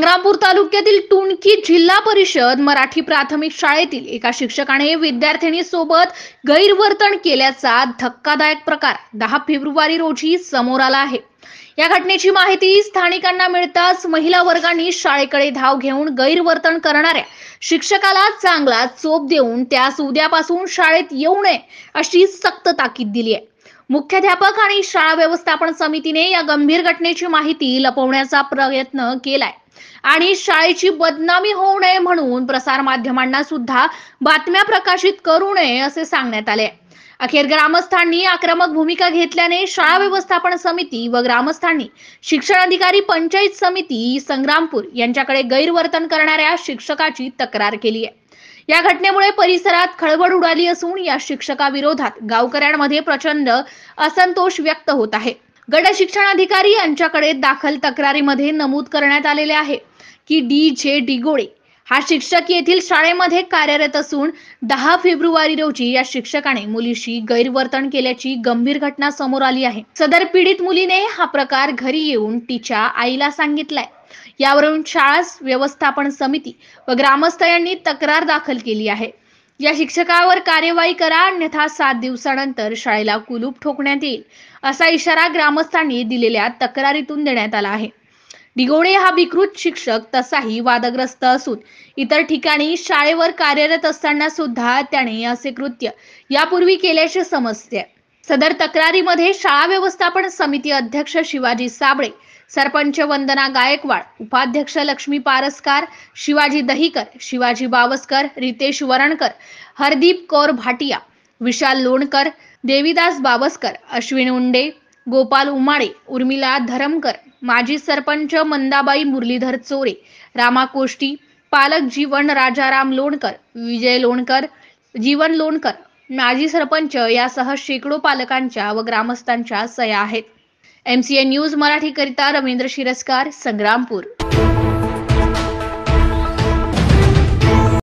संग्रामपूर तालुक्यातील टुणकी जिल्हा परिषद मराठी प्राथमिक शाळेतील एका शिक्षकाने विद्यार्थिनी सोबत गैरवर्तन केल्याचा धक्कादायक प्रकार 10 फेब्रुवारी रोजी समोर आला आहे। या घटनेची माहिती स्थानिकांना मिळताच महिला वर्गाने शाळेकडे धाव घेऊन गैरवर्तन करणाऱ्या शिक्षकाला चांगला चोप देऊन त्यास उद्यापासून शाळेत येऊ नये अशी सक्त ताकीद दिली आहे। मुख्याध्यापक आणि शाळा व्यवस्थापन समितीने या गंभीर घटनेची माहिती लपवण्याचा प्रयत्न केलाय आणि शाळेची बदनामी होऊ नये म्हणून प्रसार माध्यमांना सुद्धा बातम्या प्रकाशित करू नये असे सांगण्यात आले। अखेर ग्रामस्थांनी आक्रमक भूमिका घेतल्याने शाळा व्यवस्थापन समिती व ग्रामस्थांनी शिक्षण अधिकारी पंचायत समिती संग्रामपूर यांच्याकडे गैरवर्तन करणाऱ्या शिक्षकाची तक्रार केली आहे। या घटनेमुळे परिसरात खळबळ उडाली असून या शिक्षकाविरोधात गावकऱ्यांमध्ये प्रचंड असंतोष व्यक्त होत आहे। गट शिक्षण अधिकारी यांच्याकडे दाखल तक्रारीमध्ये नमूद करण्यात आलेले आहे की DJ डिगोळे हा शिक्षक येथील शाळेमध्ये कार्यरत असून 10 फेब्रुवारी रोजी या शिक्षकाने मुलीशी गैरवर्तन केल्याची गंभीर घटना समोर आली आहे। सदर पीडित मुलीने हा प्रकार घरी येऊन तिच्या आईला सांगितलाय। यावरून शाळा व्यवस्थापन समिती व ग्रामस्थ यांनी तक्रार दाखल केली आहे। या शिक्षकावर कार्यवाही करा अन्यथा 7 दिवसानंतर शाळेला कुलूप ठोकण्यात येईल असा इशारा ग्रामस्थांनी दिलेल्या तक्रारीतून देण्यात आला आहे। डिगोळे हा विकृत शिक्षक तसाही वादग्रस्त असून इतर ठिकाणी शाळेवर कार्यरत असताना सुद्धा त्याने असे कृत्य यापूर्वी केल्याचे समजते। सदर तक्रारीमध्ये शाळा व्यवस्थापन समिती अध्यक्ष शिवाजी साबळे, सरपंच वंदना गायकवाड, उपाध्यक्ष लक्ष्मी पारसकर, शिवाजी दहीकर, शिवाजी बावस्कर, रितेश वरणकर, हरदीप कौर भाटिया, विशाल लोणकर, देवीदास बावस्कर, अश्विन उंडे, गोपाल उमाळे, उर्मिला धरमकर, माजी सरपंच मंदाबाई मुरलीधर चोरे, रामा कोष्टी, पालक जीवन राजाराम लोणकर, विजय लोणकर, जीवन लोणकर, माजी सरपंच यासह शेकडो पालकांच्या व ग्रामस्थांच्या सह्या आहेत। MCN न्यूज मराठी करिता रवींद्र शिरस्कार, संग्रामपूर।